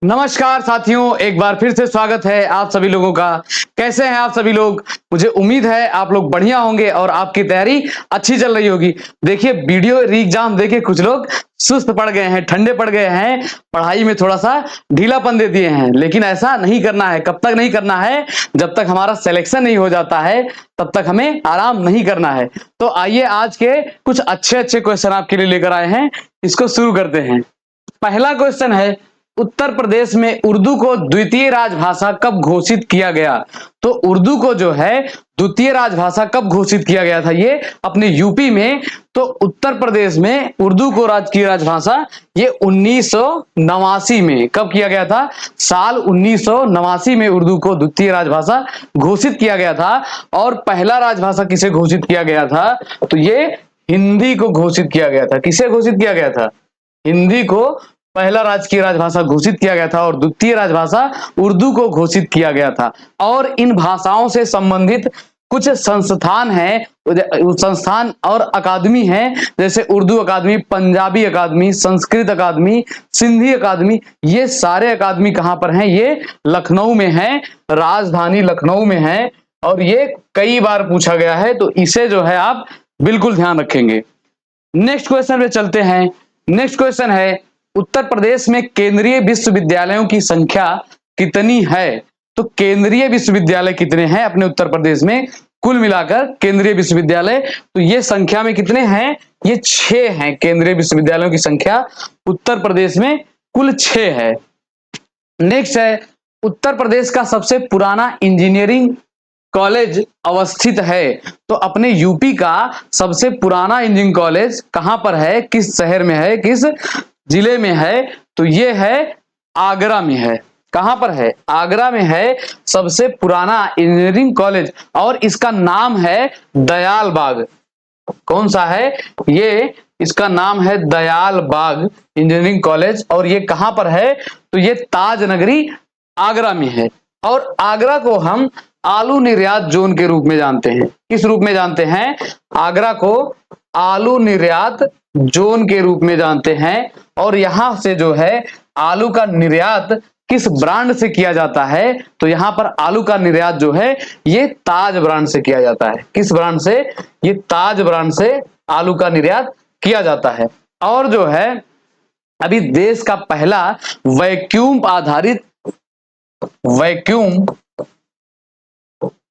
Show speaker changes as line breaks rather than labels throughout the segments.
नमस्कार साथियों, एक बार फिर से स्वागत है आप सभी लोगों का। कैसे हैं आप सभी लोग? मुझे उम्मीद है आप लोग बढ़िया होंगे और आपकी तैयारी अच्छी चल रही होगी। देखिए, वीडियो री एग्जाम देके कुछ लोग सुस्त पड़ गए हैं, ठंडे पड़ गए हैं, पढ़ाई में थोड़ा सा ढीलापन दे दिए हैं। लेकिन ऐसा नहीं करना है। कब तक नहीं करना है? जब तक हमारा सिलेक्शन नहीं हो जाता है तब तक हमें आराम नहीं करना है। तो आइए आज के कुछ अच्छे क्वेश्चन आपके लिए लेकर आए हैं। इसको शुरू करते हैं। पहला क्वेश्चन है, उत्तर प्रदेश में उर्दू को द्वितीय राजभाषा कब घोषित किया गया? तो उर्दू को जो है द्वितीय राजभाषा कब घोषित किया गया था? ये अपने यूपी में। तो उत्तर प्रदेश में उर्दू को राजकीय राजभाषा ये 1989 में कब किया गया था? साल 1989 में उर्दू को द्वितीय राजभाषा घोषित किया गया था। और पहला राजभाषा किसे घोषित किया गया था? तो ये हिंदी को घोषित किया गया था। किसे घोषित किया गया था? हिंदी को पहला राजकीय राजभाषा घोषित किया गया था और द्वितीय राजभाषा उर्दू को घोषित किया गया था। और इन भाषाओं से संबंधित कुछ संस्थान हैं, संस्थान और अकादमी हैं, जैसे उर्दू अकादमी, पंजाबी अकादमी, संस्कृत अकादमी, सिंधी अकादमी। ये सारे अकादमी कहां पर हैं? ये लखनऊ में हैं, राजधानी लखनऊ में है। और ये कई बार पूछा गया है, तो इसे जो है आप बिल्कुल ध्यान रखेंगे। नेक्स्ट क्वेश्चन पे चलते हैं। नेक्स्ट क्वेश्चन है, उत्तर प्रदेश में केंद्रीय विश्वविद्यालयों की संख्या कितनी है? तो केंद्रीय विश्वविद्यालय कितने हैं अपने उत्तर प्रदेश में? कुल मिलाकर केंद्रीय विश्वविद्यालय तो ये संख्या में कितने हैं? ये 6 हैं। केंद्रीय विश्वविद्यालयों की संख्या उत्तर प्रदेश में कुल 6 है। नेक्स्ट है, उत्तर प्रदेश का सबसे पुराना इंजीनियरिंग कॉलेज अवस्थित है? तो अपने यूपी का सबसे पुराना इंजीनियरिंग कॉलेज कहां पर है? किस शहर में है? किस जिले में है? तो ये है आगरा में है। कहां पर है? आगरा में है सबसे पुराना इंजीनियरिंग कॉलेज। और इसका नाम है दयाल बाग। कौन सा है ये? इसका नाम है दयाल बाग इंजीनियरिंग कॉलेज। और ये कहां पर है? तो ये ताज नगरी आगरा में है। और आगरा को हम आलू निर्यात जोन के रूप में जानते हैं। किस रूप में जानते हैं? आगरा को आलू निर्यात जोन के रूप में जानते हैं। और यहां से जो है आलू का निर्यात किस ब्रांड से किया जाता है? तो यहां पर आलू का निर्यात जो है ये ताज ब्रांड से किया जाता है। किस ब्रांड से? ये ताज ब्रांड से आलू का निर्यात किया जाता है। और जो है अभी देश का पहला वैक्यूम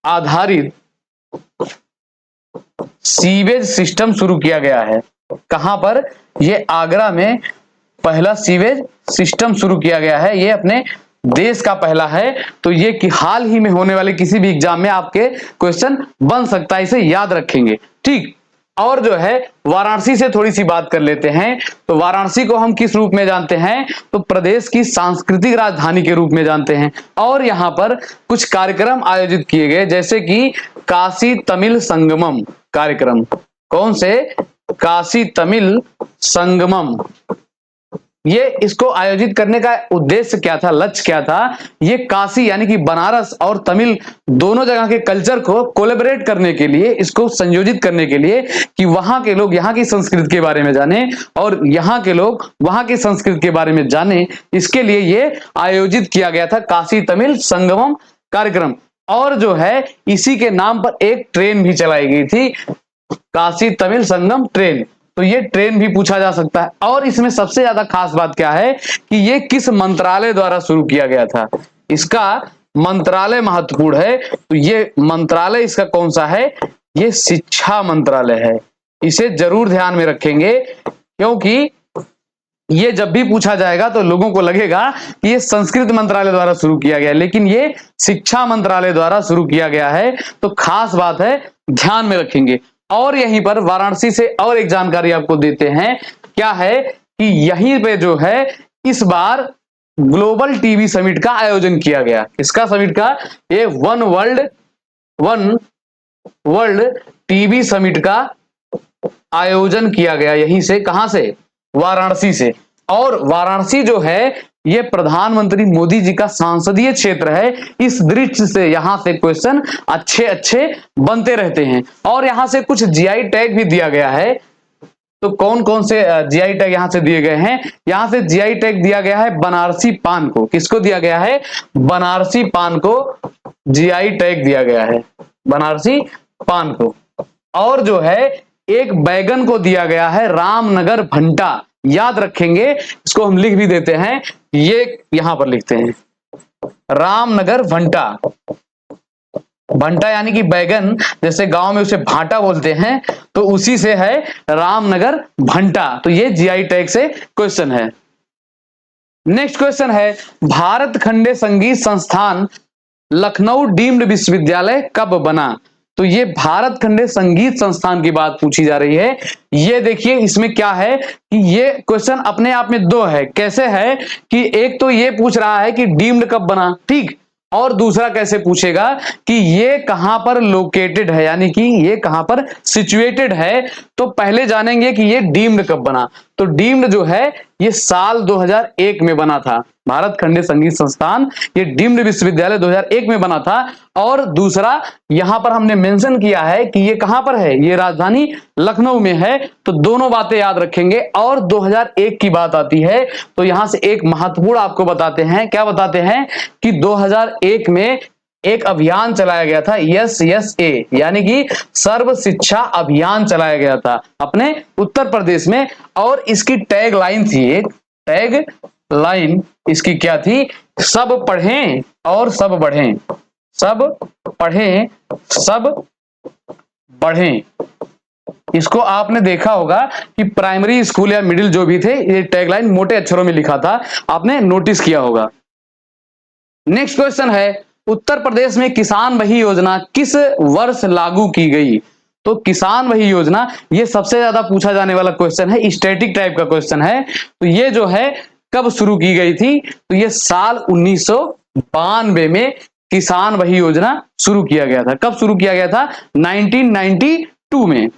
आधारित सीवेज सिस्टम शुरू किया गया है। कहां पर? ये आगरा में पहला सीवेज सिस्टम शुरू किया गया है। ये अपने देश का पहला है। तो ये कि हाल ही में होने वाले किसी भी एग्जाम में आपके क्वेश्चन बन सकता है, इसे याद रखेंगे। ठीक। और जो है वाराणसी से थोड़ी सी बात कर लेते हैं। तो वाराणसी को हम किस रूप में जानते हैं? तो प्रदेश की सांस्कृतिक राजधानी के रूप में जानते हैं। और यहाँ पर कुछ कार्यक्रम आयोजित किए गए, जैसे कि काशी तमिल संगमम कार्यक्रम। कौन से? काशी तमिल संगमम। ये इसको आयोजित करने का उद्देश्य क्या था? लक्ष्य क्या था? ये काशी यानी कि बनारस और तमिल दोनों जगह के कल्चर को कोलैबोरेट करने के लिए, इसको संयोजित करने के लिए कि वहां के लोग यहाँ की संस्कृति के बारे में जाने और यहाँ के लोग वहां की संस्कृति के बारे में जाने, इसके लिए ये आयोजित किया गया था काशी तमिल संगमम कार्यक्रम। और जो है इसी के नाम पर एक ट्रेन भी चलाई गई थी, काशी तमिल संगम ट्रेन। तो ये ट्रेन भी पूछा जा सकता है। और इसमें सबसे ज्यादा खास बात क्या है कि ये किस मंत्रालय द्वारा शुरू किया गया था? इसका मंत्रालय महत्वपूर्ण है। तो ये मंत्रालय इसका कौन सा है? ये शिक्षा मंत्रालय है। इसे जरूर ध्यान में रखेंगे, क्योंकि ये जब भी पूछा जाएगा तो लोगों को लगेगा कि ये संस्कृत मंत्रालय द्वारा शुरू किया गया है, लेकिन ये शिक्षा मंत्रालय द्वारा शुरू किया गया है। तो खास बात है, ध्यान में रखेंगे। और यहीं पर वाराणसी से और एक जानकारी आपको देते हैं। क्या है कि यहीं पे जो है इस बार ग्लोबल टीवी समिट का आयोजन किया गया। इसका समिट का? ये वन वर्ल्ड टीवी समिट का आयोजन किया गया। यहीं से, कहां से? वाराणसी से। और वाराणसी जो है ये प्रधानमंत्री मोदी जी का संसदीय क्षेत्र है। इस दृष्टि से यहां से क्वेश्चन अच्छे बनते रहते हैं। और यहां से कुछ जीआई टैग भी दिया गया है। तो कौन कौन से जीआई टैग यहां से दिए गए हैं? यहां से जीआई टैग दिया गया है बनारसी पान को। किसको दिया गया है? बनारसी पान को जीआई टैग दिया गया है, बनारसी पान को। और जो है एक बैगन को दिया गया है रामनगर भंटा। याद रखेंगे, इसको हम लिख भी देते हैं, ये यहां पर लिखते हैं रामनगर भंटा। भंटा यानी कि बैगन, जैसे गांव में उसे भाटा बोलते हैं, तो उसी से है रामनगर भंटा। तो ये जीआई टैग से क्वेश्चन है। नेक्स्ट क्वेश्चन है भारत खंडे संगीत संस्थान लखनऊ डीम्ड विश्वविद्यालय कब बना? तो ये भारत खंडे संगीत संस्थान की बात पूछी जा रही है। ये देखिए इसमें क्या है कि ये क्वेश्चन अपने आप में दो है। कैसे है कि एक तो ये पूछ रहा है कि डीम्ड कब बना, ठीक, और दूसरा कैसे पूछेगा कि ये कहां पर लोकेटेड है, यानी कि ये कहां पर सिचुएटेड है। तो पहले जानेंगे कि ये डीम्ड कब बना। तो डीम्ड जो है ये साल 2001 में बना था। भारत खंडे संगीत संस्थान ये डीम्ड विश्वविद्यालय 2001 में बना था। और दूसरा यहां पर हमने मेंशन किया है कि ये कहां पर है, ये राजधानी लखनऊ में है। तो दोनों बातें याद रखेंगे। और 2001 की बात आती है तो यहां से एक महत्वपूर्ण आपको बताते हैं। क्या बताते हैं कि 2001 में एक अभियान चलाया गया था, SSA यानी कि सर्व शिक्षा अभियान चलाया गया था अपने उत्तर प्रदेश में। और इसकी टैग लाइन थी, एक टैग लाइन इसकी क्या थी? सब पढ़ें और सब बढ़ें, सब पढ़ें सब बढ़ें। इसको आपने देखा होगा कि प्राइमरी स्कूल या मिडिल जो भी थे, ये टैगलाइन मोटे अक्षरों में लिखा था, आपने नोटिस किया होगा। नेक्स्ट क्वेश्चन है उत्तर प्रदेश में किसान वही योजना किस वर्ष लागू की गई? तो किसान वही योजना ये सबसे ज्यादा पूछा जाने वाला क्वेश्चन है, स्टैटिक टाइप का क्वेश्चन है। तो ये जो है कब शुरू की गई थी? तो ये साल 1992 में किसान वही योजना शुरू किया गया था। कब शुरू किया गया था? 1992 में।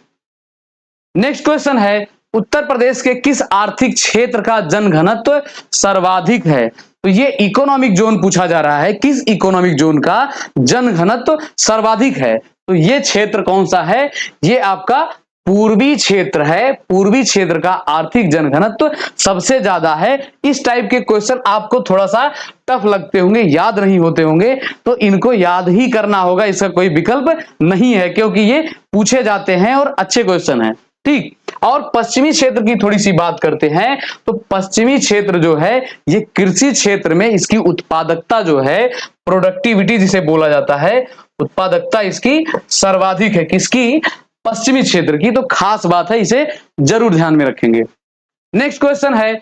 नेक्स्ट क्वेश्चन है उत्तर प्रदेश के किस आर्थिक क्षेत्र का जनघनत्व सर्वाधिक है? तो ये इकोनॉमिक जोन पूछा जा रहा है, किस इकोनॉमिक जोन का जनघनत्व सर्वाधिक है? तो ये क्षेत्र कौन सा है? ये आपका पूर्वी क्षेत्र है। पूर्वी क्षेत्र का आर्थिक जनघनत्व सबसे ज्यादा है। इस टाइप के क्वेश्चन आपको थोड़ा सा टफ लगते होंगे, याद नहीं होते होंगे, तो इनको याद ही करना होगा, इसका कोई विकल्प नहीं है, क्योंकि ये पूछे जाते हैं और अच्छे क्वेश्चन है, ठीक। और पश्चिमी क्षेत्र की थोड़ी सी बात करते हैं। तो पश्चिमी क्षेत्र जो है ये कृषि क्षेत्र में इसकी उत्पादकता जो है, प्रोडक्टिविटी जिसे बोला जाता है, उत्पादकता इसकी सर्वाधिक है। किसकी? पश्चिमी क्षेत्र की। तो खास बात है, इसे जरूर ध्यान में रखेंगे। नेक्स्ट क्वेश्चन है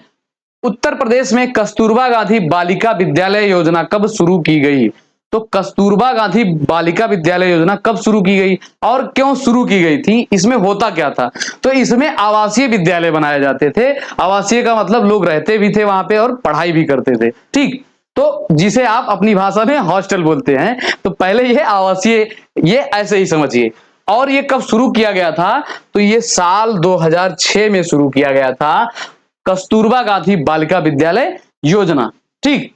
उत्तर प्रदेश में कस्तूरबा गांधी बालिका विद्यालय योजना कब शुरू की गई? तो कस्तूरबा गांधी बालिका विद्यालय योजना कब शुरू की गई और क्यों शुरू की गई थी? इसमें होता क्या था? तो इसमें आवासीय विद्यालय बनाए जाते थे। आवासीय का मतलब लोग रहते भी थे वहां पे और पढ़ाई भी करते थे, ठीक। तो जिसे आप अपनी भाषा में हॉस्टल बोलते हैं। तो पहले ये आवासीय, ये ऐसे ही समझिए। और ये कब शुरू किया गया था? तो ये साल 2006 में शुरू किया गया था, कस्तूरबा गांधी बालिका विद्यालय योजना, ठीक।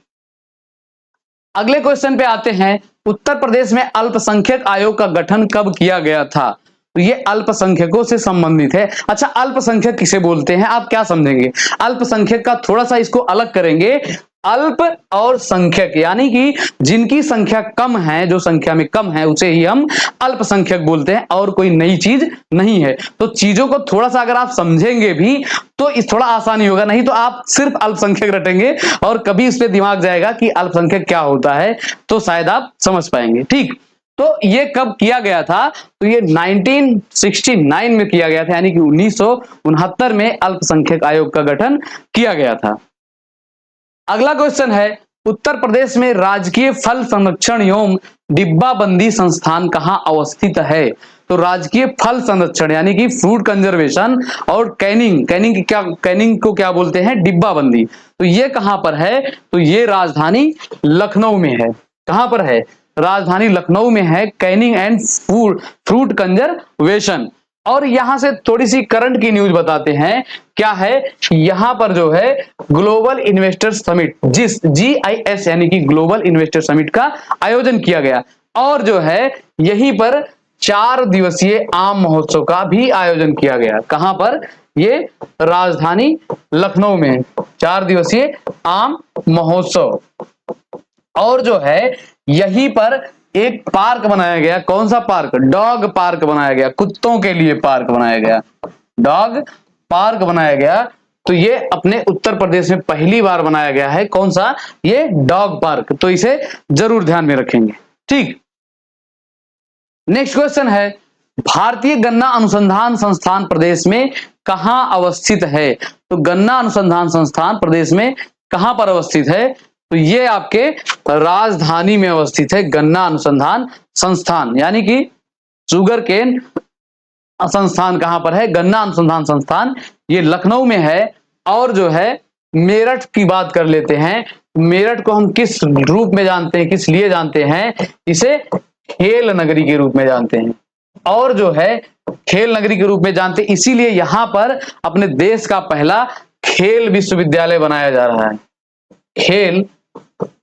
अगले क्वेश्चन पे आते हैं उत्तर प्रदेश में अल्पसंख्यक आयोग का गठन कब किया गया था? तो ये अल्पसंख्यकों से संबंधित है। अच्छा, अल्पसंख्यक किसे बोलते हैं आप क्या समझेंगे? अल्पसंख्यक का थोड़ा सा इसको अलग करेंगे। अल्प और संख्यक यानी कि जिनकी संख्या कम है, जो संख्या में कम है, उसे ही हम अल्पसंख्यक बोलते हैं, और कोई नई चीज नहीं है। तो चीजों को थोड़ा सा अगर आप समझेंगे भी तो इस थोड़ा आसानी होगा, नहीं तो आप सिर्फ अल्पसंख्यक रटेंगे और कभी इस पे दिमाग जाएगा कि अल्पसंख्यक क्या होता है, तो शायद आप समझ पाएंगे, ठीक। तो ये कब किया गया था? तो ये 1969 में किया गया था, यानी कि 1969 में अल्पसंख्यक आयोग का गठन किया गया था। अगला क्वेश्चन है उत्तर प्रदेश में राजकीय फल संरक्षण एवं डिब्बाबंदी संस्थान कहां अवस्थित है? तो राजकीय फल संरक्षण यानी कि फ्रूट कंजर्वेशन और कैनिंग को क्या बोलते हैं? डिब्बाबंदी। तो ये कहां पर है? तो ये राजधानी लखनऊ में है। कहां पर है? राजधानी लखनऊ में है, कैनिंग एंड फ्रूट कंजर्वेशन। और यहां से थोड़ी सी करंट की न्यूज बताते हैं। क्या है? यहां पर जो है ग्लोबल इन्वेस्टर समिट, जिस GIS यानी कि ग्लोबल इन्वेस्टर समिट का आयोजन किया गया, और जो है यहीं पर 4 दिवसीय आम महोत्सव का भी आयोजन किया गया। कहां पर? ये राजधानी लखनऊ में 4 दिवसीय आम महोत्सव। और जो है यहीं पर एक पार्क बनाया गया, कौन सा पार्क? डॉग पार्क बनाया गया, कुत्तों के लिए पार्क बनाया गया, डॉग पार्क बनाया गया। तो ये अपने उत्तर प्रदेश में पहली बार बनाया गया है, कौन सा? ये डॉग पार्क। तो इसे जरूर ध्यान में रखेंगे। ठीक, नेक्स्ट क्वेश्चन है, भारतीय गन्ना अनुसंधान संस्थान प्रदेश में कहां अवस्थित है? तो गन्ना अनुसंधान संस्थान प्रदेश में कहां पर अवस्थित है? तो ये आपके राजधानी में अवस्थित है, गन्ना अनुसंधान संस्थान, यानी कि शुगर केन संस्थान कहां पर है? गन्ना अनुसंधान संस्थान ये लखनऊ में है। और जो है मेरठ की बात कर लेते हैं। मेरठ को हम किस रूप में जानते हैं, किस लिए जानते हैं? इसे खेल नगरी के रूप में जानते हैं। और जो है खेल नगरी के रूप में जानते हैं, इसीलिए यहां पर अपने देश का पहला खेल विश्वविद्यालय बनाया जा रहा है, खेल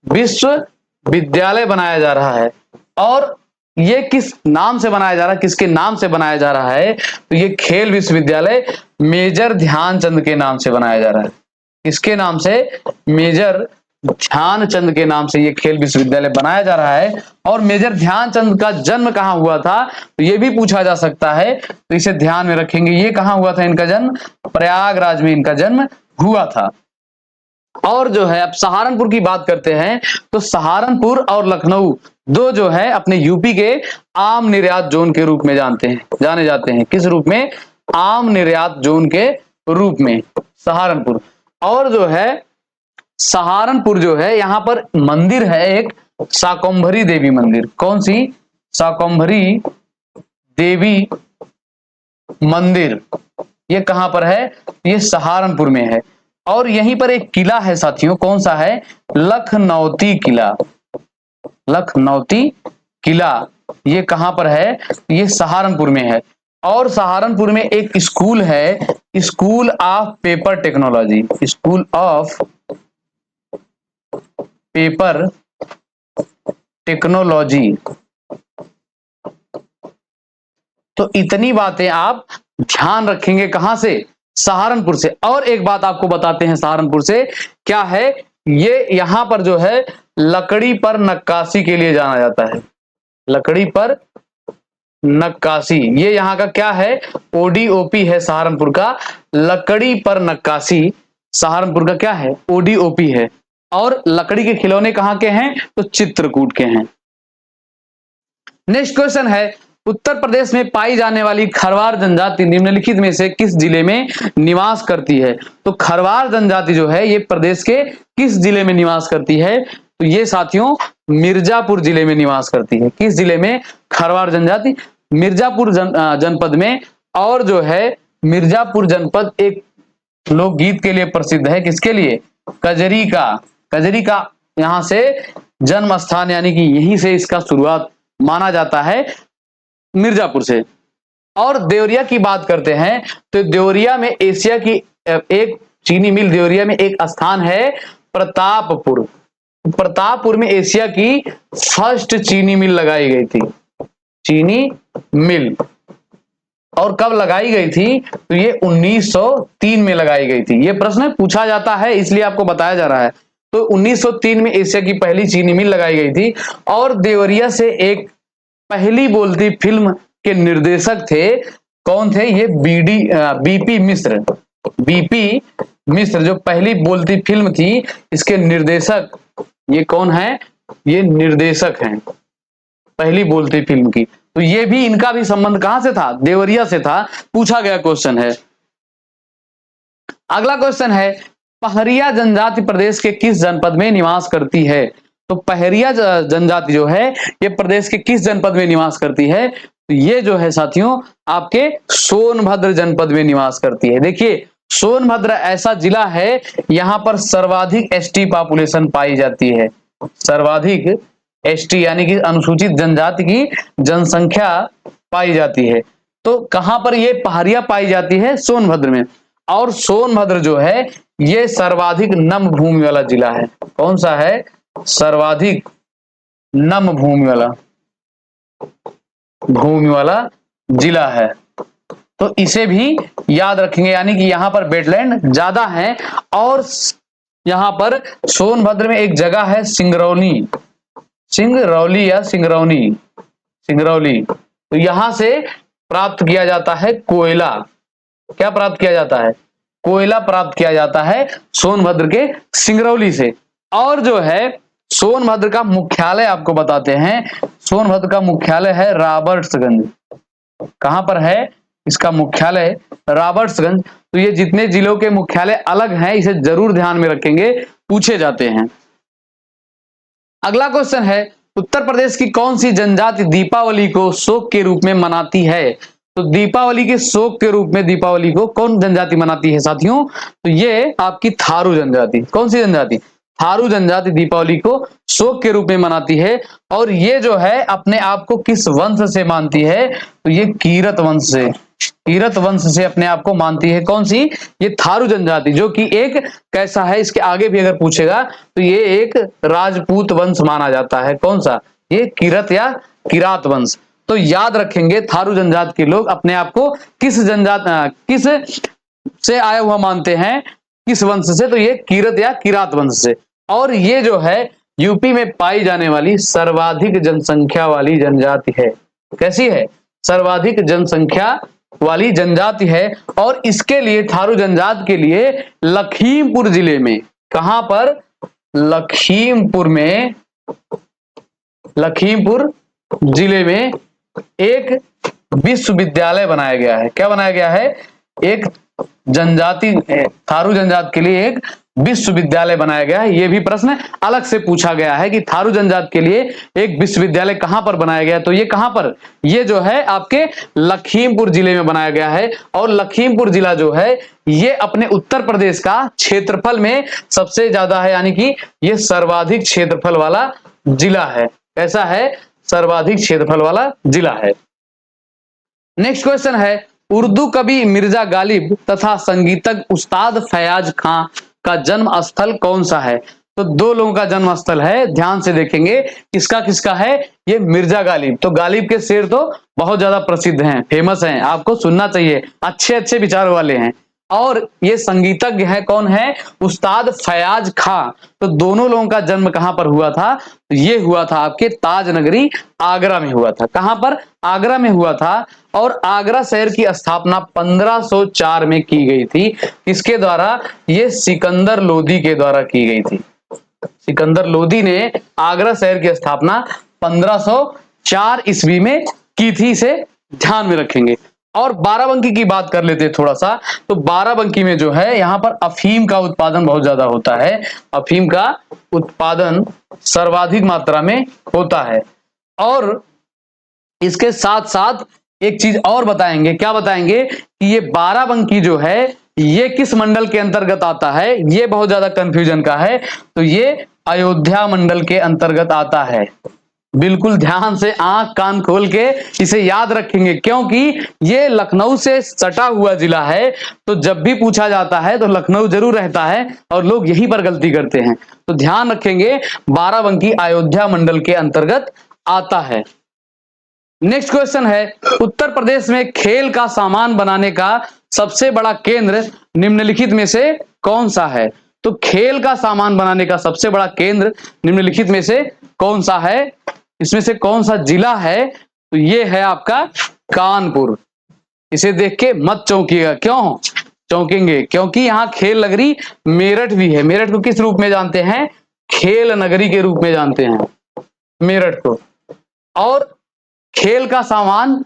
विश्वविद्यालय बनाया जा रहा है। और ये किस नाम से बनाया जा रहा है, किसके नाम से बनाया जा रहा है? तो ये खेल विश्वविद्यालय मेजर ध्यानचंद के नाम से बनाया जा रहा है। किसके नाम से? मेजर ध्यानचंद के नाम से ये खेल विश्वविद्यालय बनाया जा रहा है। और मेजर ध्यानचंद का जन्म कहां हुआ था? तो ये भी पूछा जा सकता है, तो इसे ध्यान में रखेंगे। ये कहां हुआ था इनका जन्म? प्रयागराज में इनका जन्म हुआ था। और जो है अब सहारनपुर की बात करते हैं, तो सहारनपुर और लखनऊ दो जो है अपने यूपी के आम निर्यात जोन के रूप में जाने जाते हैं। किस रूप में? आम निर्यात जोन के रूप में सहारनपुर। और जो है सहारनपुर जो है यहां पर मंदिर है एक, शाकंभरी देवी मंदिर। कौन सी? शाकंभरी देवी मंदिर। ये कहां पर है? ये सहारनपुर में है। और यहीं पर एक किला है साथियों, कौन सा है? लखनौती किला। लखनौती किला ये कहां पर है? ये सहारनपुर में है। और सहारनपुर में एक स्कूल है, school of paper technology, school of paper technology. तो इतनी बातें आप ध्यान रखेंगे, कहां से? सहारनपुर से। और एक बात आपको बताते हैं सहारनपुर से, क्या है? ये यहां पर जो है लकड़ी पर नक्काशी के लिए जाना जाता है, लकड़ी पर नक्काशी। ये यहाँ का क्या है? ओडीओपी है सहारनपुर का, लकड़ी पर नक्काशी सहारनपुर का क्या है? ओडीओपी है। और लकड़ी के खिलौने कहाँ के हैं? तो चित्रकूट के हैं। नेक्स्ट क्वेश्चन है, उत्तर प्रदेश में पाई जाने वाली खरवार जनजाति निम्नलिखित में से किस जिले में निवास करती है? तो खरवार जनजाति जो है ये प्रदेश के किस जिले में निवास करती है? तो ये साथियों मिर्जापुर जिले में निवास करती है। किस जिले में? खरवार जनजाति मिर्जापुर जनपद में। और जो है मिर्जापुर जनपद एक लोकगीत के लिए प्रसिद्ध है, किसके लिए? कजरी का। कजरी का यहां से जन्म स्थान, यानी कि यहीं से इसका शुरुआत माना जाता है, मिर्जापुर से। और देवरिया की बात करते हैं, तो देवरिया में एशिया की एक चीनी मिल, देवरिया में एक स्थान है प्रतापपुर। प्रतापपुर में एशिया की फर्स्ट चीनी मिल लगाई गई थी, चीनी मिल। और कब लगाई गई थी? तो ये 1903 में लगाई गई थी। ये प्रश्न पूछा जाता है इसलिए आपको बताया जा रहा है। तो 1903 में एशिया की पहली चीनी मिल लगाई गई थी। और देवरिया से एक पहली बोलती फिल्म के निर्देशक थे, कौन थे? ये बीपी मिश्र। बीपी मिश्र जो पहली बोलती फिल्म थी, इसके निर्देशक ये कौन है? ये निर्देशक हैं पहली बोलती फिल्म की। तो ये भी, इनका भी संबंध कहां से था? देवरिया से था। पूछा गया क्वेश्चन है। अगला क्वेश्चन है, पहरिया जनजाति प्रदेश के किस जनपद में निवास करती है? तो पहरिया जनजाति जो है ये प्रदेश के किस जनपद में निवास करती है? तो ये जो है साथियों आपके सोनभद्र जनपद में निवास करती है। देखिए सोनभद्र ऐसा जिला है यहां पर सर्वाधिक एसटी पॉपुलेशन पाई जाती है, सर्वाधिक एसटी यानी कि अनुसूचित जनजाति की जनसंख्या पाई जाती है। तो कहां पर ये पहाड़ियां पाई जाती है? सोनभद्र में। और सोनभद्र जो है ये सर्वाधिक नम भूमि वाला जिला है। कौन सा है? सर्वाधिक नम भूमि वाला जिला है। तो इसे भी याद रखेंगे, यानी कि यहां पर वेटलैंड ज्यादा है। और यहां पर सोनभद्र में एक जगह है सिंगरौली, सिंगरौली या सिंगरौनी, सिंगरौली, तो यहां से प्राप्त किया जाता है कोयला। क्या प्राप्त किया जाता है? कोयला प्राप्त किया जाता है सोनभद्र के सिंगरौली से। और जो है सोनभद्र का मुख्यालय आपको बताते हैं, सोनभद्र का मुख्यालय है रॉबर्ट्सगंज। कहां पर है इसका मुख्यालय? रॉबर्ट्सगंज। तो ये जितने जिलों के मुख्यालय अलग हैं इसे जरूर ध्यान में रखेंगे, पूछे जाते हैं। अगला क्वेश्चन है, उत्तर प्रदेश की कौन सी जनजाति दीपावली को शोक के रूप में मनाती है? तो दीपावली के शोक के रूप में दीपावली को कौन जनजाति मनाती है साथियों? तो ये आपकी थारू जनजाति। कौन सी जनजाति? थारू जनजाति दीपावली को शोक के रूप में मनाती है। और ये जो है अपने आप को किस वंश से मानती है? तो ये कीरत वंश से, कीरत वंश से अपने आप को मानती है। कौन सी? ये थारू जनजाति, जो कि एक कैसा है, इसके आगे भी अगर पूछेगा तो ये एक राजपूत वंश माना जाता है। कौन सा? ये कीरत या किरात वंश। तो याद रखेंगे थारू जनजाति के लोग अपने आप को किस किस से आया हुआ मानते हैं, किस वंश से? तो ये कीरत या किरात वंश से। और ये जो है यूपी में पाई जाने वाली सर्वाधिक जनसंख्या वाली जनजाति है। कैसी है? सर्वाधिक जनसंख्या वाली जनजाति है। और इसके लिए थारू जनजाति के लिए लखीमपुर जिले में, कहां पर? लखीमपुर में, लखीमपुर जिले में एक विश्वविद्यालय बनाया गया है। क्या बनाया गया है? एक जनजाति, थारू जनजाति के लिए एक विश्वविद्यालय बनाया गया है। यह भी प्रश्न अलग से पूछा गया है कि थारू जनजाति के लिए एक विश्वविद्यालय कहां पर बनाया गया है? तो ये कहां पर? ये जो है आपके लखीमपुर जिले में बनाया गया है। और लखीमपुर जिला जो है ये अपने उत्तर प्रदेश का क्षेत्रफल में सबसे ज्यादा है, यानी कि ये सर्वाधिक क्षेत्रफल वाला जिला है। कैसा है? सर्वाधिक क्षेत्रफल वाला जिला है। नेक्स्ट क्वेश्चन है, उर्दू कवि मिर्जा गालिब तथा संगीतज्ञ उस्ताद फयाज खां का जन्म स्थल कौन सा है? तो दो लोगों का जन्म स्थल है, ध्यान से देखेंगे किसका किसका है। ये मिर्जा गालिब, तो गालिब के शेर तो बहुत ज्यादा प्रसिद्ध हैं, फेमस हैं, आपको सुनना चाहिए, अच्छे अच्छे विचार वाले हैं। और ये संगीतज्ञ है, कौन है? उस्ताद फयाज खां। तो दोनों लोगों का जन्म कहां पर हुआ था? तो ये हुआ था आपके ताज नगरी आगरा में हुआ था। कहां पर? आगरा में हुआ था। और आगरा शहर की स्थापना 1504 में की गई थी। किसके द्वारा? ये सिकंदर लोदी के द्वारा की गई थी। सिकंदर लोदी ने आगरा शहर की स्थापना 1504 ईस्वी में की थी, इसे ध्यान में रखेंगे। और बाराबंकी की बात कर लेते हैं थोड़ा सा। तो बाराबंकी में जो है यहाँ पर अफीम का उत्पादन बहुत ज्यादा होता है। अफीम का उत्पादन सर्वाधिक मात्रा में होता है। और इसके साथ साथ एक चीज और बताएंगे। क्या बताएंगे? कि ये बाराबंकी जो है ये किस मंडल के अंतर्गत आता है? ये बहुत ज्यादा कंफ्यूजन का है। तो ये अयोध्या मंडल के अंतर्गत आता है। बिल्कुल ध्यान से आंख कान खोल के इसे याद रखेंगे, क्योंकि ये लखनऊ से सटा हुआ जिला है। तो जब भी पूछा जाता है तो लखनऊ जरूर रहता है और लोग यहीं पर गलती करते हैं। तो ध्यान रखेंगे बाराबंकी अयोध्या मंडल के अंतर्गत आता है। नेक्स्ट क्वेश्चन है, उत्तर प्रदेश में खेल का सामान बनाने का सबसे बड़ा केंद्र निम्नलिखित में से कौन सा है? तो खेल का सामान बनाने का सबसे बड़ा केंद्र निम्नलिखित में से कौन सा है? इसमें से कौन सा जिला है? तो ये है आपका कानपुर। इसे देख के मत चौंकिएगा। क्यों चौंकेंगे? क्योंकि यहाँ खेल नगरी मेरठ भी है। मेरठ को किस रूप में जानते हैं? खेल नगरी के रूप में जानते हैं मेरठ को। और खेल का सामान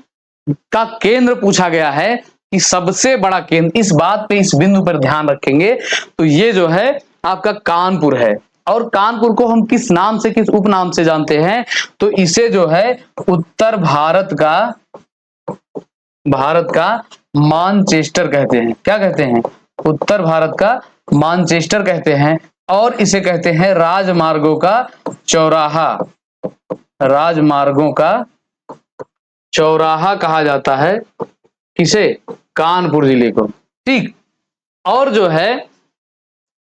का केंद्र पूछा गया है कि सबसे बड़ा केंद्र, इस बात पे, इस बिंदु पर ध्यान रखेंगे। तो ये जो है आपका कानपुर है। और कानपुर को हम किस नाम से, किस उपनाम से जानते हैं? तो इसे जो है उत्तर भारत का मानचेस्टर कहते हैं। क्या कहते हैं? उत्तर भारत का मानचेस्टर कहते हैं। और इसे कहते हैं राजमार्गों का चौराहा। राजमार्गों का चौराहा कहा जाता है किसे? कानपुर जिले को। ठीक। और जो है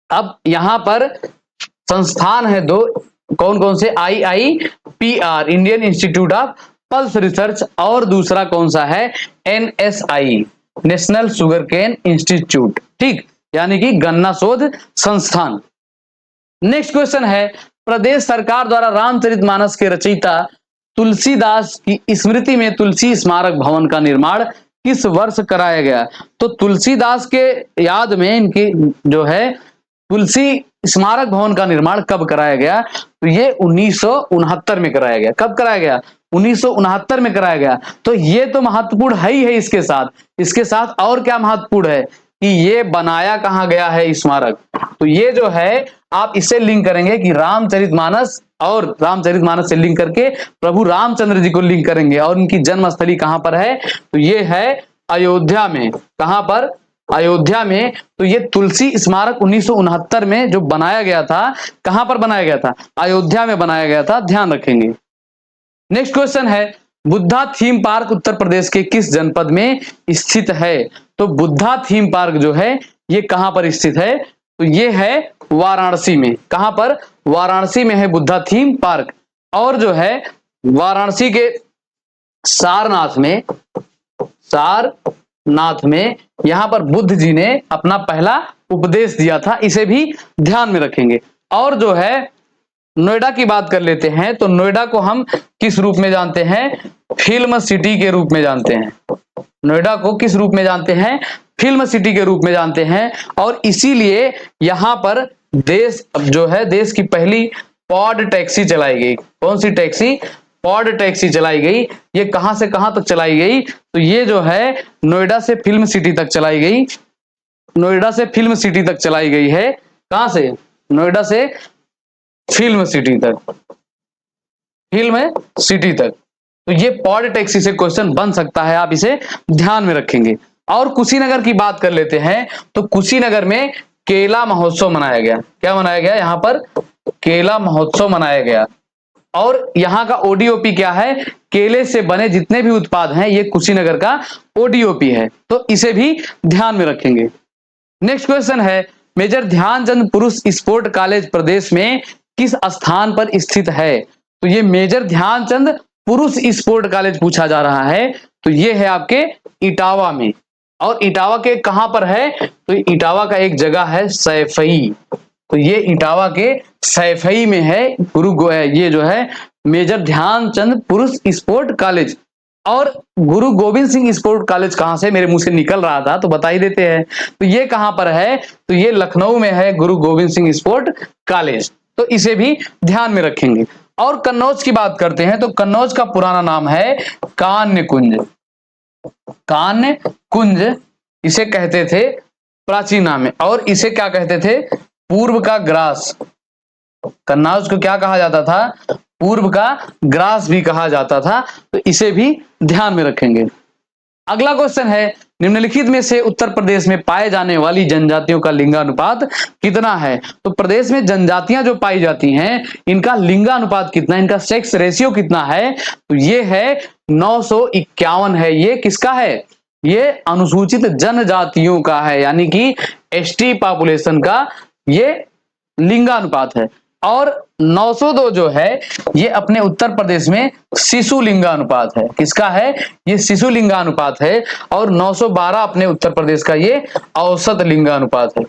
अब यहां पर संस्थान है दो, कौन कौन से? IIPR, Indian institute of pulse research, और दूसरा कौन सा है? NSI, नेशनल शुगरकेन इंस्टीट्यूट, ठीक, यानी कि गन्ना शोध संस्थान। नेक्स्ट क्वेश्चन है, प्रदेश सरकार द्वारा रामचरितमानस के रचयिता तुलसीदास की स्मृति में तुलसी स्मारक भवन का निर्माण किस वर्ष कराया गया? तो तुलसीदास के याद में इनकी जो है तुलसी स्मारक भवन का निर्माण कब कराया गया? तो ये 1969 में कराया गया। कब कराया गया? 1969 में कराया गया। तो ये तो महत्वपूर्ण है ही है। इसके साथ और क्या महत्वपूर्ण है कि ये बनाया कहां गया है स्मारक? तो ये जो है आप इससे लिंक करेंगे कि रामचरितमानस, और रामचरितमानस से लिंक करके प्रभु रामचंद्र जी को लिंक करेंगे, और उनकी जन्मस्थली कहां पर है? तो ये है अयोध्या में। कहां पर? अयोध्या में। तो ये तुलसी स्मारक 1969 में जो बनाया गया था, कहां पर बनाया गया था? अयोध्या में बनाया गया था, ध्यान रखेंगे। नेक्स्ट क्वेश्चन है, बुद्धा थीम पार्क उत्तर प्रदेश के किस जनपद में स्थित है? तो बुद्धा थीम पार्क जो है ये कहां पर स्थित है? तो ये है वाराणसी में। कहां पर? वाराणसी में है बुद्धा थीम पार्क। और जो है वाराणसी के सारनाथ में यहां पर बुद्ध जी ने अपना पहला उपदेश दिया था, इसे भी ध्यान में रखेंगे। और जो है नोएडा की बात कर लेते हैं, तो नोएडा को हम किस रूप में जानते हैं? फिल्म सिटी के रूप में जानते हैं। नोएडा को किस रूप में जानते हैं? फिल्म सिटी के रूप में जानते हैं। और इसीलिए यहां पर देश की पहली पॉड टैक्सी चलाई गई। कौन सी टैक्सी? पॉड टैक्सी चलाई गई। ये कहां से कहां तक चलाई गई? तो ये जो है नोएडा से फिल्म सिटी तक चलाई गई। नोएडा से फिल्म सिटी तक चलाई गई है। कहां से? नोएडा से फिल्म सिटी तक। फिल्म सिटी तक। तो ये पॉड टैक्सी से क्वेश्चन बन सकता है, आप इसे ध्यान में रखेंगे। और कुशीनगर की बात कर लेते हैं, तो कुशीनगर में केला महोत्सव मनाया गया। क्या मनाया गया? यहां पर केला महोत्सव मनाया गया। और यहां का ओडीओपी क्या है? केले से बने जितने भी उत्पाद हैं ये कुशीनगर का ओडीओपी है। तो इसे भी ध्यान में रखेंगे। नेक्स्ट क्वेश्चन है, मेजर ध्यानचंद पुरुष स्पोर्ट कॉलेज प्रदेश में किस स्थान पर स्थित है? तो ये मेजर ध्यानचंद पुरुष स्पोर्ट कॉलेज पूछा जा रहा है। तो ये है आपके इटावा में। और इटावा के कहां पर है? तो इटावा का एक जगह है सैफई। तो ये इटावा के सैफई में है ये जो है मेजर ध्यानचंद पुरुष स्पोर्ट कॉलेज। और गुरु गोविंद सिंह स्पोर्ट कॉलेज कहां से? मेरे मुंह से निकल रहा था तो बता ही देते हैं। तो ये कहां पर है? तो ये लखनऊ में है गुरु गोविंद सिंह स्पोर्ट कॉलेज। तो इसे भी ध्यान में रखेंगे। और कन्नौज की बात करते हैं, तो कन्नौज का पुराना नाम है कान्य कुंज। कान्य कुंज इसे कहते थे प्राचीन नाम में। और इसे क्या कहते थे? पूर्व का ग्रास। कन्नौज को क्या कहा जाता था? पूर्व का ग्रास भी कहा जाता था। तो इसे भी ध्यान में रखेंगे। अगला क्वेश्चन है, निम्नलिखित में से उत्तर प्रदेश में पाए जाने वाली जनजातियों का लिंगानुपात कितना है? तो प्रदेश में जनजातियां जो पाई जाती हैं इनका लिंगानुपात कितना है? इनका सेक्स रेशियो कितना है? तो ये है 951 है। ये किसका है? ये अनुसूचित जनजातियों का है, यानी कि एसटी पॉपुलेशन का ये लिंगानुपात है। और 902 जो है ये अपने उत्तर प्रदेश में शिशु लिंगानुपात है। किसका है? ये शिशु लिंगानुपात है। और 912 अपने उत्तर प्रदेश का ये औसत लिंगानुपात है।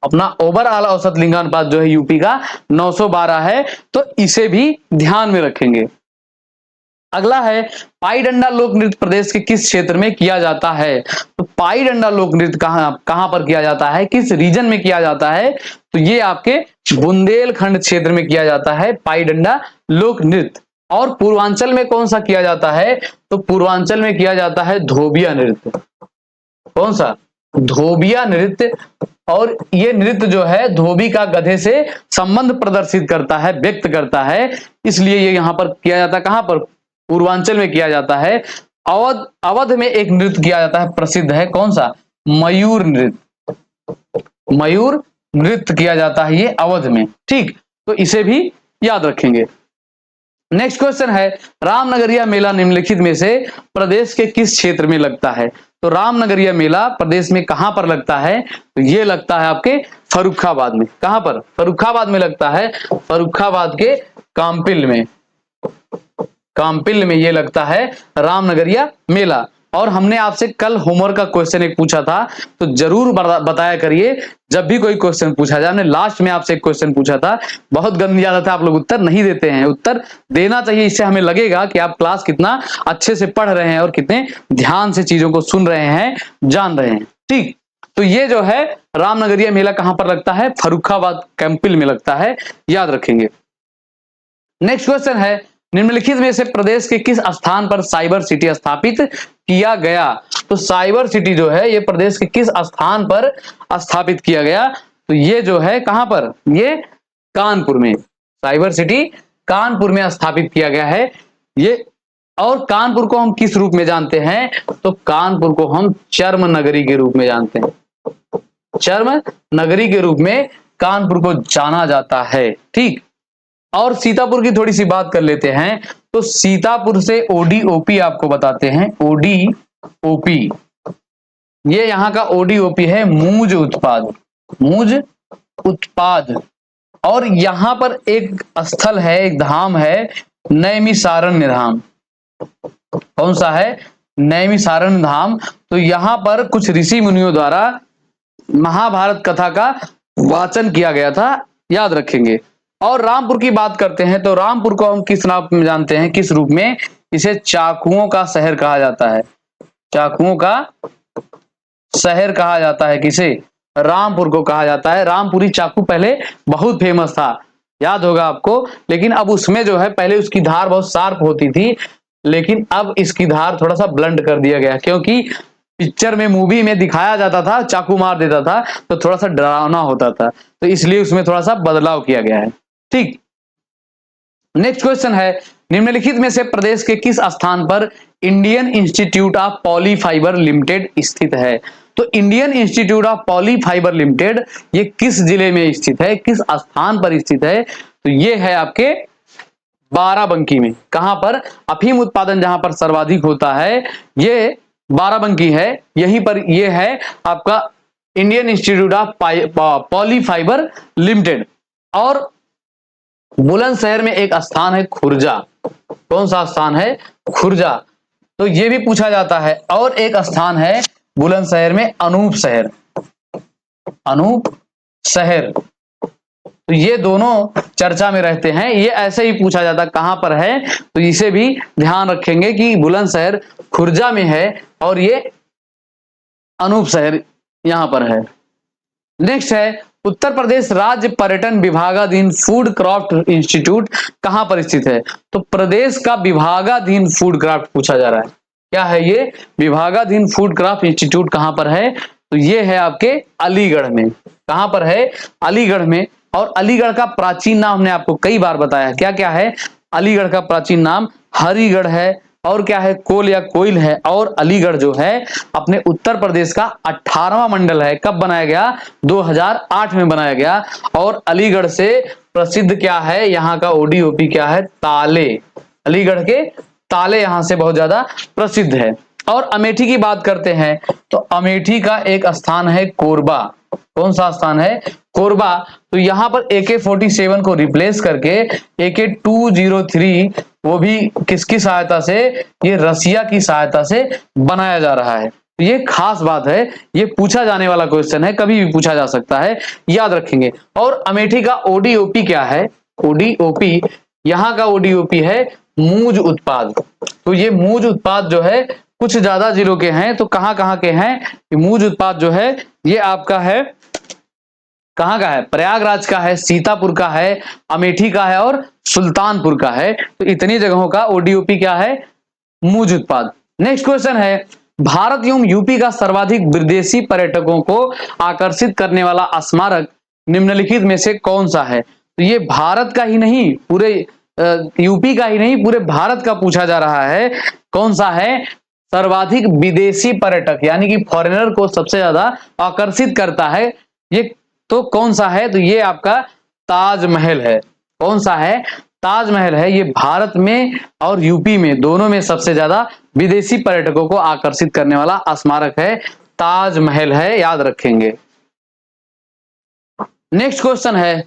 अपना ओवरऑल औसत लिंगानुपात जो है यूपी का 912 है। तो इसे भी ध्यान में रखेंगे। अगला है, पाई डंडा लोक नृत्य प्रदेश के किस क्षेत्र में किया जाता है? तो पाई डंडा लोक नृत्य कहां पर किया जाता है? किस रीजन में किया जाता है? तो ये आपके बुंदेलखंड क्षेत्र में किया जाता है पाई डंडा लोक नृत्य। और पूर्वांचल में कौन सा किया जाता है? तो पूर्वांचल में किया जाता है धोबिया नृत्य। कौन सा? धोबिया नृत्य। और ये नृत्य जो है धोबी का गधे से संबंध प्रदर्शित करता है, व्यक्त करता है, इसलिए ये यहां पर किया जाता है। कहां पर? पूर्वांचल में किया जाता है। अवध में एक नृत्य किया जाता है, प्रसिद्ध है। कौन सा? मयूर नृत्य। मयूर नृत्य किया जाता है ये अवध में। ठीक, तो इसे भी याद रखेंगे। नेक्स्ट क्वेश्चन है, रामनगरिया मेला निम्नलिखित में से प्रदेश के किस क्षेत्र में लगता है? तो रामनगरिया मेला प्रदेश में कहां पर लगता है? तो ये लगता है आपके फर्रुखाबाद में। कहां पर? फर्रुखाबाद में लगता है। फर्रुखाबाद के काम्पिल में ये लगता है रामनगरिया मेला। और हमने आपसे कल होमवर्क का क्वेश्चन एक पूछा था, तो जरूर बताया करिए जब भी कोई क्वेश्चन पूछा जाए। हमने लास्ट में आपसे एक क्वेश्चन पूछा था, बहुत गंदी आदत है, आप लोग उत्तर नहीं देते हैं। उत्तर देना चाहिए, इससे हमें लगेगा कि आप क्लास कितना अच्छे से पढ़ रहे हैं और कितने ध्यान से चीजों को सुन रहे हैं, जान रहे हैं। ठीक, तो ये जो है रामनगरिया मेला कहां पर लगता है? फर्रुखाबाद कैंपिल में लगता है, याद रखेंगे। नेक्स्ट क्वेश्चन है, निम्नलिखित में से प्रदेश के किस स्थान पर साइबर सिटी स्थापित किया गया? तो साइबर सिटी जो है ये प्रदेश के किस स्थान पर स्थापित किया गया? तो ये जो है कहां पर? ये कानपुर में। साइबर सिटी कानपुर में स्थापित किया गया है ये। और कानपुर को हम किस रूप में जानते हैं? तो कानपुर को हम चर्म नगरी के रूप में जानते हैं। चर्म नगरी के रूप में कानपुर को जाना जाता है। ठीक, और सीतापुर की थोड़ी सी बात कर लेते हैं। तो सीतापुर से ओडीओपी आपको बताते हैं। ओडीओपी, ये यहां का ओडीओपी है मूज उत्पाद, मूज उत्पाद। और यहां पर एक स्थल है, एक धाम है, नैमिषारण्य धाम। कौन सा है? नैमिषारण्य धाम। तो यहां पर कुछ ऋषि मुनियों द्वारा महाभारत कथा का वाचन किया गया था, याद रखेंगे। और रामपुर की बात करते हैं तो रामपुर को हम किस नाम में जानते हैं, किस रूप में? इसे चाकुओं का शहर कहा जाता है। चाकुओं का शहर कहा जाता है। किसे? रामपुर को कहा जाता है। रामपुरी चाकू पहले बहुत फेमस था, याद होगा आपको। लेकिन अब उसमें जो है पहले उसकी धार बहुत शार्प होती थी, लेकिन अब इसकी धार थोड़ा सा ब्लंट कर दिया गया, क्योंकि पिक्चर में, मूवी में दिखाया जाता था चाकू मार देता था तो थोड़ा सा डरावना होता था, तो इसलिए उसमें थोड़ा सा बदलाव किया गया है। ठीक, नेक्स्ट क्वेश्चन है, निम्नलिखित में से प्रदेश के किस स्थान पर इंडियन इंस्टीट्यूट ऑफ पॉलीफाइबर लिमिटेड स्थित है? तो इंडियन इंस्टीट्यूट ऑफ पॉलीफाइबर लिमिटेड ये किस जिले में स्थित है, किस स्थान पर स्थित है? तो ये है आपके बाराबंकी में। कहां पर? अफीम उत्पादन जहां पर सर्वाधिक होता है ये बाराबंकी है, यहीं पर ये है आपका इंडियन इंस्टीट्यूट ऑफ पॉलीफाइबर लिमिटेड। और बुलंदशहर में एक स्थान है खुर्जा। कौन सा स्थान है? खुर्जा। तो ये भी पूछा जाता है। और एक स्थान है बुलंदशहर में अनूप शहर, अनूप शहर। तो ये दोनों चर्चा में रहते हैं, ये ऐसे ही पूछा जाता कहां पर है, तो इसे भी ध्यान रखेंगे कि बुलंदशहर खुर्जा में है और ये अनूप शहर यहां पर है। नेक्स्ट है, उत्तर प्रदेश राज्य पर्यटन विभागाधीन फूड क्राफ्ट इंस्टीट्यूट कहां पर स्थित है? तो प्रदेश का विभागाधीन फूड क्राफ्ट पूछा जा रहा है। क्या है ये? विभागाधीन फूड क्राफ्ट इंस्टीट्यूट कहां पर है? तो ये है आपके अलीगढ़ में। कहां पर है? अलीगढ़ में। और अलीगढ़ का प्राचीन नाम हमने आपको कई बार बताया, क्या क्या है? अलीगढ़ का प्राचीन नाम हरिगढ़ है, और क्या है? कोल या कोयल है। और अलीगढ़ जो है अपने उत्तर प्रदेश का 18वां मंडल है। कब बनाया गया? 2008 में बनाया गया। और अलीगढ़ से प्रसिद्ध क्या है? यहाँ का ओडीओपी क्या है? ताले। अलीगढ़ के ताले यहाँ से बहुत ज्यादा प्रसिद्ध है। और अमेठी की बात करते हैं तो अमेठी का एक स्थान है कोरबा। कौन सा स्थान है? कोरबा। तो यहां पर AK-47 को रिप्लेस करके AK-203 वो भी किसकी सहायता से? ये रसिया की सहायता से बनाया जा रहा है। तो ये खास बात है, ये पूछा जाने वाला क्वेश्चन है, कभी भी पूछा जा सकता है, याद रखेंगे। और अमेठी का ओडीओपी क्या है? ओडीओपी, यहाँ का ओडीओपी है मूज उत्पाद। तो ये मूज उत्पाद जो है कुछ ज्यादा जिलों के हैं, तो कहां कहां के हैं? मूज उत्पाद जो है ये आपका है, कहां का है? प्रयागराज का है, सीतापुर का है, अमेठी का है और सुल्तानपुर का है। तो इतनी जगहों का ओडीओपी क्या है? मूज उत्पाद। नेक्स्ट क्वेश्चन है, भारत एवं यूपी का सर्वाधिक विदेशी पर्यटकों को आकर्षित करने वाला स्मारक निम्नलिखित में से कौन सा है? तो ये भारत का ही नहीं, पूरे यूपी का ही नहीं, पूरे भारत का पूछा जा रहा है। कौन सा है? सर्वाधिक विदेशी पर्यटक यानी कि फॉरेनर को सबसे ज्यादा आकर्षित करता है ये, तो कौन सा है? तो ये आपका ताजमहल है। कौन सा है? ताजमहल है। ये भारत में और यूपी में दोनों में सबसे ज्यादा विदेशी पर्यटकों को आकर्षित करने वाला स्मारक है, ताजमहल है, याद रखेंगे। नेक्स्ट क्वेश्चन है,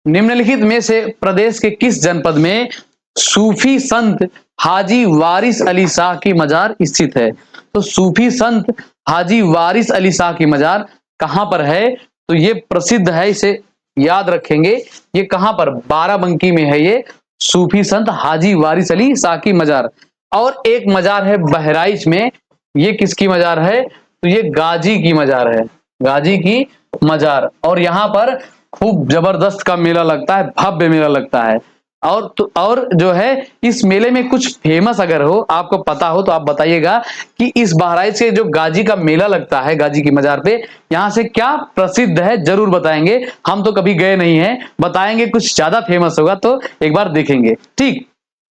निम्नलिखित में से प्रदेश के किस जनपद में सूफी संत हाजी वारिस अली शाह की मजार स्थित है। तो सूफी संत हाजी वारिस अली शाह की मजार कहां पर है? तो ये प्रसिद्ध है, इसे याद रखेंगे। ये कहां पर? बाराबंकी में है ये सूफी संत हाजी वारिस अली शाह की मजार। और एक मजार है बहराइच में, ये किसकी मजार है? तो ये गाजी की मजार है, गाजी की मजार। और यहाँ पर खूब जबरदस्त का मेला लगता है, भव्य मेला लगता है। और जो है इस मेले में कुछ फेमस अगर हो, आपको पता हो तो आप बताइएगा कि इस बहराइच से जो गाजी का मेला लगता है, गाजी की मजार पे, यहाँ से क्या प्रसिद्ध है, जरूर बताएंगे। हम तो कभी गए नहीं हैं, बताएंगे कुछ ज्यादा फेमस होगा तो एक बार देखेंगे, ठीक।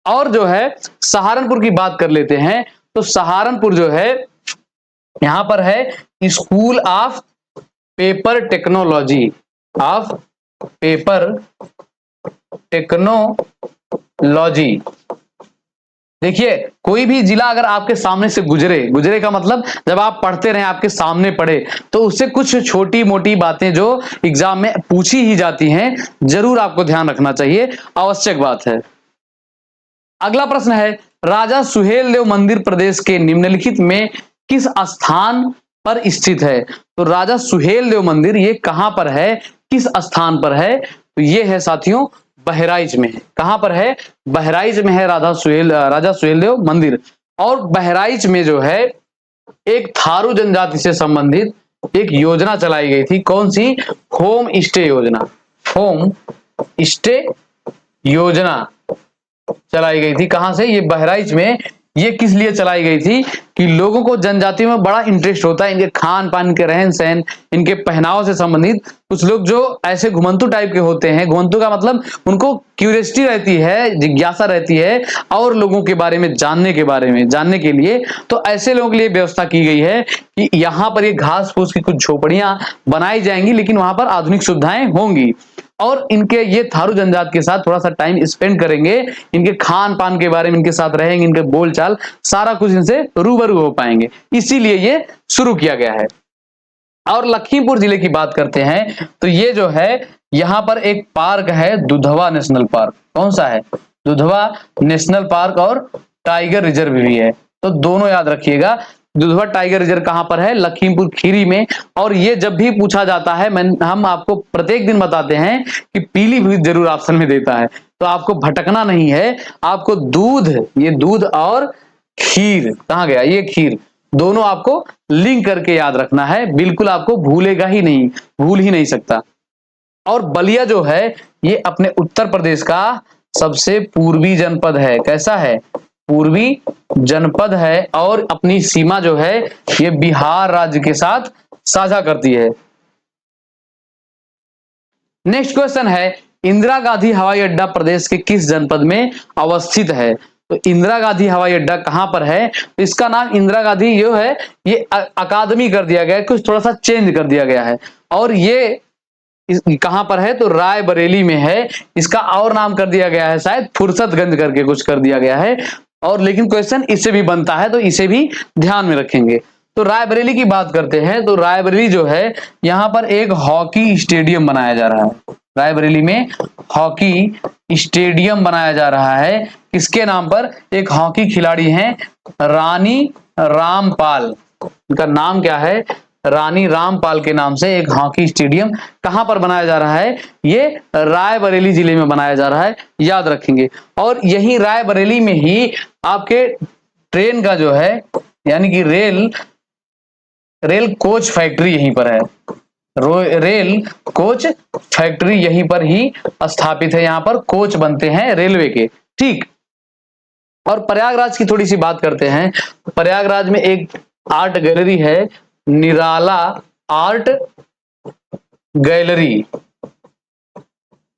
और जो है सहारनपुर की बात कर लेते हैं। तो सहारनपुर जो है यहां पर है school of paper technology, of paper technology. देखिए कोई भी जिला अगर आपके सामने से गुजरे का मतलब जब आप पढ़ते रहे, आपके सामने पढ़े, तो उससे कुछ छोटी मोटी बातें जो एग्जाम में पूछी ही जाती हैं, जरूर आपको ध्यान रखना चाहिए, आवश्यक बात है। अगला प्रश्न है, राजा सुहेल देव मंदिर प्रदेश के निम्नलिखित में किस स्थान पर स्थित है? तो राजा सुहेल देव मंदिर ये कहां पर है, किस स्थान पर है? तो ये है साथियों बहराइच में है। कहां पर है? बहराइच में है राजा सुहेल देव मंदिर। और बहराइच में जो है एक थारू जनजाति से संबंधित एक योजना चलाई गई थी, कौन सी? होम स्टे योजना, होम स्टे योजना चलाई गई थी। कहां से? ये बहराइच में। ये किस लिए चलाई गई थी? कि लोगों को जनजाति में बड़ा इंटरेस्ट होता है, इनके खान पान, इनके रहन सहन, इनके पहनाव से संबंधित। कुछ लोग जो ऐसे घुमंतु टाइप के होते हैं, घुमंतु का मतलब उनको क्यूरियोसिटी रहती है, जिज्ञासा रहती है और लोगों के बारे में जानने के लिए, तो ऐसे लोगों के लिए व्यवस्था की गई है कि यहाँ पर ये घास फूस की कुछ झोपड़ियां बनाई जाएंगी, लेकिन वहां पर आधुनिक सुविधाएं होंगी। और इनके ये थारू जनजात के साथ थोड़ा सा टाइम स्पेंड करेंगे, इनके खान पान के बारे में इनके साथ रहेंगे, इनके बोलचाल सारा कुछ इनसे रूबरू हो पाएंगे, इसीलिए ये शुरू किया गया है। और लखीमपुर जिले की बात करते हैं तो ये जो है यहाँ पर एक पार्क है, दुधवा नेशनल पार्क। कौन सा है? Dudhwa national park. और टाइगर रिजर्व भी है, तो दोनों याद रखिएगा। दुधवा टाइगर रिजर्व कहां पर है? लखीमपुर खीरी में। और ये जब भी पूछा जाता है, हम आपको प्रत्येक दिन बताते हैं कि पीलीभीत जरूर ऑप्शन में देता है, तो आपको भटकना नहीं है। आपको दूध, ये दूध और खीर, कहां गया ये खीर, दोनों आपको लिंक करके याद रखना है, बिल्कुल आपको भूल ही नहीं सकता। और बलिया जो है ये अपने उत्तर प्रदेश का सबसे पूर्वी जनपद है। कैसा है? पूर्वी जनपद है। और अपनी सीमा जो है ये बिहार राज्य के साथ साझा करती है। नेक्स्ट क्वेश्चन है, इंदिरा गांधी हवाई अड्डा प्रदेश के किस जनपद में अवस्थित है? तो इंदिरा गांधी हवाई अड्डा कहां पर है? तो इसका नाम इंदिरा गांधी जो है ये अकादमी कर दिया गया है, कुछ थोड़ा सा चेंज कर दिया गया है। और ये कहां पर है? तो रायबरेली में है। इसका और नाम कर दिया गया है, शायद फुर्सतगंज करके कुछ कर दिया गया है। और लेकिन क्वेश्चन इससे भी बनता है, तो इसे भी ध्यान में रखेंगे। तो रायबरेली की बात करते हैं तो रायबरेली जो है यहाँ पर एक हॉकी स्टेडियम बनाया जा रहा है। रायबरेली में हॉकी स्टेडियम बनाया जा रहा है। किसके नाम पर? एक हॉकी खिलाड़ी हैं रानी रामपाल, इनका नाम क्या है? रानी रामपाल के नाम से एक हॉकी स्टेडियम कहां पर बनाया जा रहा है? ये रायबरेली जिले में बनाया जा रहा है, याद रखेंगे। और यही रायबरेली में ही आपके ट्रेन का जो है, यानी कि रेल कोच फैक्ट्री यहीं पर है। रेल कोच फैक्ट्री यहीं पर ही स्थापित है, यहां पर कोच बनते हैं रेलवे के, ठीक। और प्रयागराज की थोड़ी सी बात करते हैं। प्रयागराज में एक आर्ट गैलरी है, निराला आर्ट गैलरी।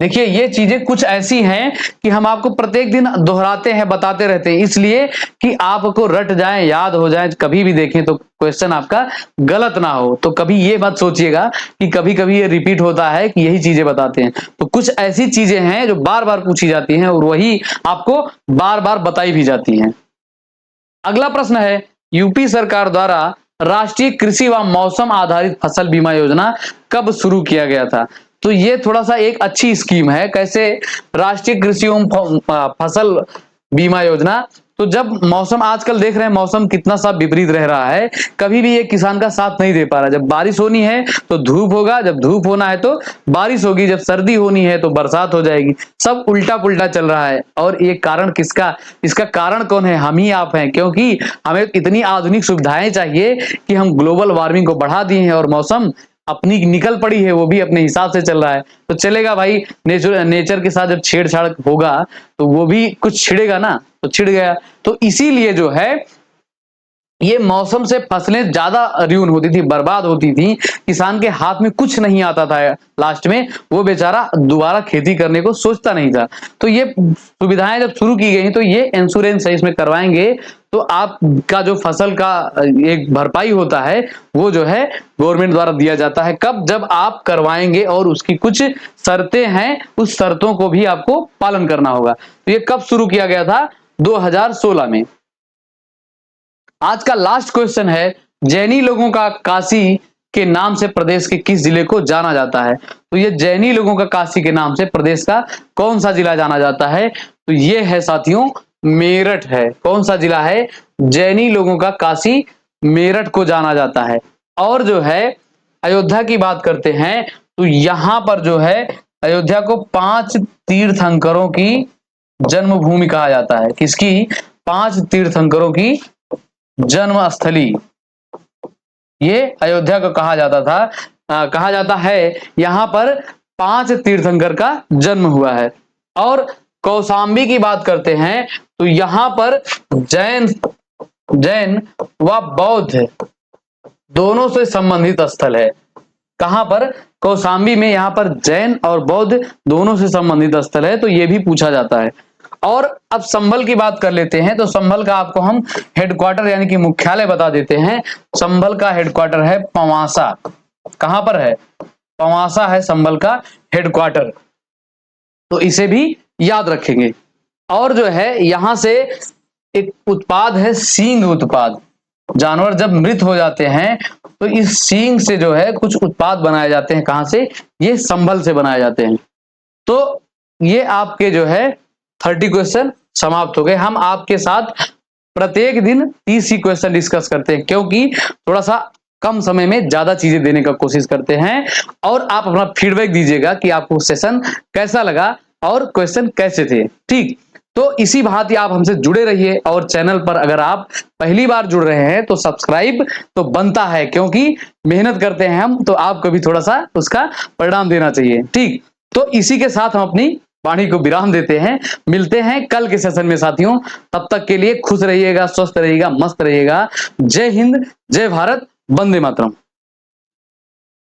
देखिए ये चीजें कुछ ऐसी हैं कि हम आपको प्रत्येक दिन दोहराते हैं, बताते रहते हैं, इसलिए कि आपको रट जाए, याद हो जाए, कभी भी देखें तो क्वेश्चन आपका गलत ना हो। तो कभी ये मत सोचिएगा कि कभी कभी ये रिपीट होता है कि यही चीजें बताते हैं, तो कुछ ऐसी चीजें हैं जो बार बार पूछी जाती हैं और वही आपको बार बार बताई भी जाती हैं। अगला प्रश्न है, यूपी सरकार द्वारा राष्ट्रीय कृषि व मौसम आधारित फसल बीमा योजना कब शुरू किया गया था? तो ये थोड़ा सा एक अच्छी स्कीम है। कैसे? राष्ट्रीय कृषि एवं फसल बीमा योजना तो जब मौसम आजकल देख रहे हैं मौसम कितना सा विपरीत रह रहा है, कभी भी ये किसान का साथ नहीं दे पा रहा। जब बारिश होनी है तो धूप होगा, जब धूप होना है तो बारिश होगी, जब सर्दी होनी है तो बरसात हो जाएगी। सब उल्टा पुल्टा चल रहा है। और ये कारण किसका, इसका कारण कौन है? हम ही आप हैं, क्योंकि हमें इतनी आधुनिक सुविधाएं चाहिए कि हम ग्लोबल वार्मिंग को बढ़ा दिए हैं और मौसम अपनी निकल पड़ी है, वो भी अपने हिसाब से चल रहा है। तो चलेगा भाई, नेचर के साथ जब छेड़छाड़ होगा तो वो भी कुछ छिड़ेगा ना, तो छिड़ गया। तो इसीलिए जो है ये मौसम से फसलें ज्यादा र्यून होती थी, बर्बाद होती थी, किसान के हाथ में कुछ नहीं आता था, लास्ट में वो बेचारा दोबारा खेती करने को सोचता नहीं था। तो ये सुविधाएं जब शुरू की गई तो ये इंश्योरेंस है, इसमें करवाएंगे तो आपका जो फसल का एक भरपाई होता है वो जो है गवर्नमेंट द्वारा दिया जाता है। कब? जब आप करवाएंगे और उसकी कुछ शर्तें हैं, उस शर्तों को भी आपको पालन करना होगा। तो ये कब शुरू किया गया था? 2016 में। आज का लास्ट क्वेश्चन है, जैनी लोगों का काशी के नाम से प्रदेश के किस जिले को जाना जाता है? तो ये जैनी लोगों का काशी के नाम से प्रदेश का कौन सा जिला जाना जाता है? तो ये है साथियों मेरठ है। कौन सा जिला है? जैनी लोगों का काशी मेरठ को जाना जाता है। और जो है अयोध्या की बात करते हैं तो यहां पर जो है अयोध्या को 5 तीर्थंकरों की जन्मभूमि कहा जाता है। किसकी? 5 तीर्थंकरों की जन्म स्थली ये अयोध्या को कहा जाता था, कहा जाता है। यहां पर 5 तीर्थंकर का जन्म हुआ है। और कौशाम्बी की बात करते हैं तो यहां पर जैन व बौद्ध दोनों से संबंधित स्थल है। कहां पर? कौशाम्बी में। यहां पर जैन और बौद्ध दोनों से संबंधित स्थल है, तो यह भी पूछा जाता है। और अब संभल की बात कर लेते हैं तो संभल का आपको हम हेडक्वार्टर यानी कि मुख्यालय बता देते हैं। संभल का हेडक्वार्टर है पवासा। कहां पर है? पवासा है संभल का हेडक्वार्टर, तो इसे भी याद रखेंगे। और जो है यहां से एक उत्पाद है सींग उत्पाद। जानवर जब मृत हो जाते हैं तो इस सींग से जो है कुछ उत्पाद बनाए जाते हैं। कहां से? ये संभल से बनाए जाते हैं। तो ये आपके जो है 30 क्वेश्चन समाप्त हो गए। हम आपके साथ प्रत्येक दिन 30 ही क्वेश्चन डिस्कस करते हैं, क्योंकि थोड़ा सा कम समय में ज्यादा चीजें देने का कोशिश करते हैं। और आप अपना फीडबैक दीजिएगा कि आपको सेशन कैसा लगा और क्वेश्चन कैसे थे। ठीक, तो इसी भांति आप हमसे जुड़े रहिए। और चैनल पर अगर आप पहली बार जुड़ रहे हैं तो सब्सक्राइब तो बनता है, क्योंकि मेहनत करते हैं हम, तो आपको भी थोड़ा सा उसका परिणाम देना चाहिए। ठीक, तो इसी के साथ हम अपनी वाणी को विराम देते हैं। मिलते हैं कल के सेशन में साथियों। तब तक के लिए खुश रहिएगा, स्वस्थ रहिएगा, मस्त रहिएगा। जय हिंद, जय भारत, वंदे मातरम।